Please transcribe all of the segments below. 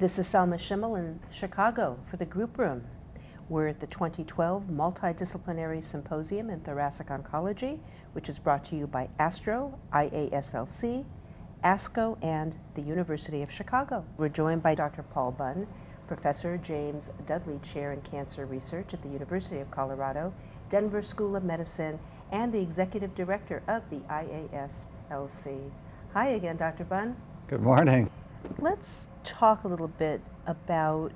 This is Selma Schimmel in Chicago for the Group Room. We're at the 2012 Multidisciplinary Symposium in Thoracic Oncology, which is brought to you by ASTRO, IASLC, ASCO, and the University of Chicago. We're joined by Dr. Paul Bunn, Professor James Dudley Chair in Cancer Research at the University of Colorado, Denver School of Medicine, and the Executive Director of the IASLC. Hi again, Dr. Bunn. Good morning. Let's talk a little bit about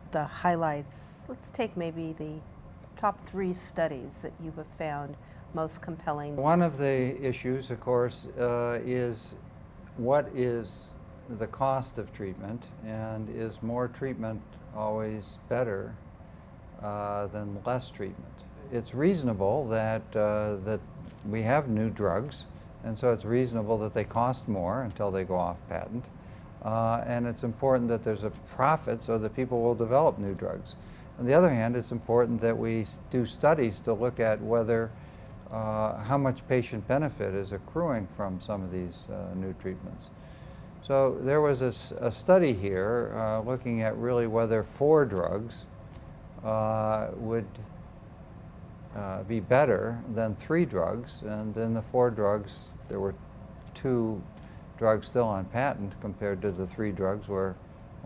the highlights. Let's take maybe the top 3 studies that you have found most compelling. One of the issues, of course, is what is the cost of treatment, and is more treatment always better than less treatment? It's reasonable that we have new drugs, and so it's reasonable that they cost more until they go off patent. And it's important that there's a profit so that people will develop new drugs. On the other hand, it's important that we do studies to look at whether how much patient benefit is accruing from some of these new treatments. So there was a study here looking at really whether 4 drugs would be better than 3 drugs, and in the 4 drugs there were 2 drugs still on patent compared to the 3 drugs where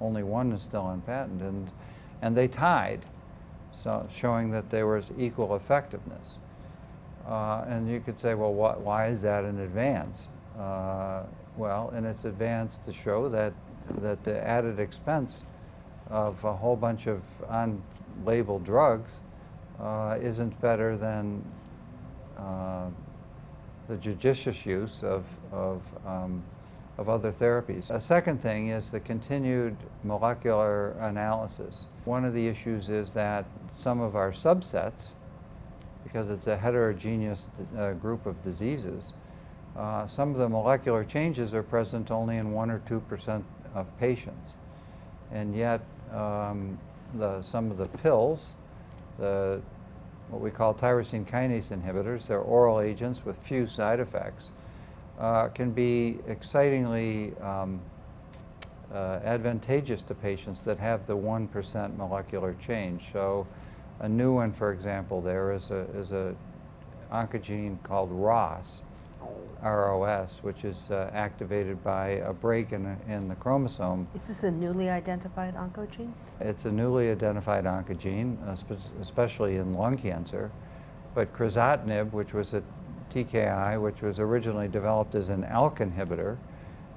only 1 is still on patent, and they tied, so showing that there was equal effectiveness. And you could say, well, why is that an advance? Well, and it's advance to show that the added expense of a whole bunch of unlabeled drugs isn't better than the judicious use of other therapies. A second thing is the continued molecular analysis. One of the issues is that some of our subsets, because it's a heterogeneous group of diseases, some of the molecular changes are present only in 1 or 2% of patients. And yet some of the pills, what we call tyrosine kinase inhibitors, they're oral agents with few side effects, can be excitingly advantageous to patients that have the 1% molecular change. So a new one, for example, there is a oncogene called ROS, which is activated by a break in the chromosome. Is this a newly identified oncogene? It's a newly identified oncogene, especially in lung cancer. But crizotinib, which was a TKI, which was originally developed as an ALK inhibitor,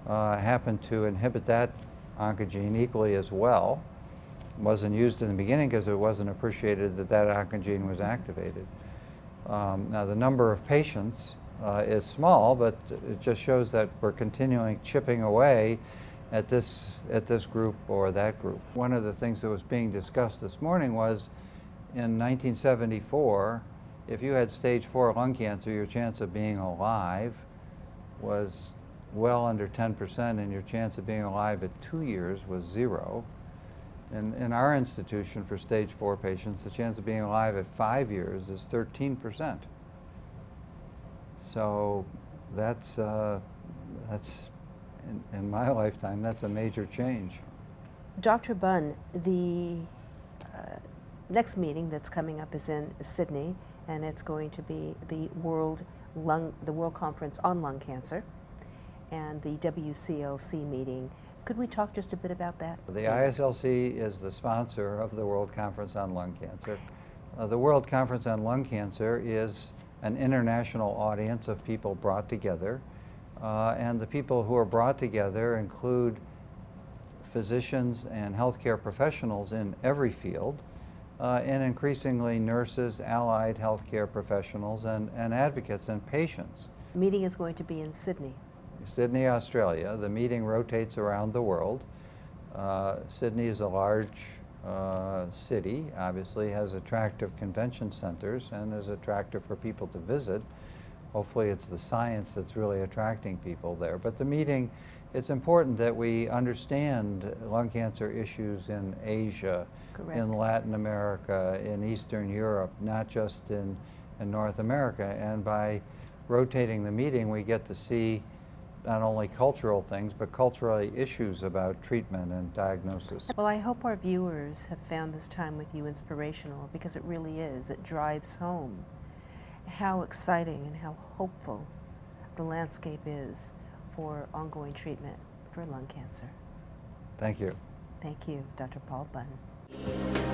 happened to inhibit that oncogene equally as well. It wasn't used in the beginning because it wasn't appreciated that that oncogene was activated. Now the number of patients is small, but it just shows that we're continuing chipping away at this group or that group. One of the things that was being discussed this morning was in 1974, if you had stage 4 lung cancer, your chance of being alive was well under 10%, and your chance of being alive at 2 years was 0. And in our institution for stage 4 patients, the chance of being alive at 5 years is 13%. So that's in my lifetime, that's a major change. Dr. Bunn, the next meeting that's coming up is in Sydney, and it's going to be the World Conference on Lung Cancer and the WCLC meeting. Could we talk just a bit about that? The IASLC is the sponsor of the World Conference on Lung Cancer. The World Conference on Lung Cancer is an international audience of people brought together, and the people who are brought together include physicians and healthcare professionals in every field, and increasingly nurses, allied healthcare professionals, and advocates and patients. The meeting is going to be in Sydney. Sydney, Australia. The meeting rotates around the world. Sydney is a large city, obviously has attractive convention centers and is attractive for people to visit. Hopefully it's the science that's really attracting people there. But the meeting, it's important that we understand lung cancer issues in Asia, Correct. In Latin America, in Eastern Europe, not just in North America. And by rotating the meeting, we get to see not only cultural things, but cultural issues about treatment and diagnosis. Well, I hope our viewers have found this time with you inspirational, because it really is. It drives home how exciting and how hopeful the landscape is for ongoing treatment for lung cancer. Thank you. Thank you, Dr. Paul Bunn.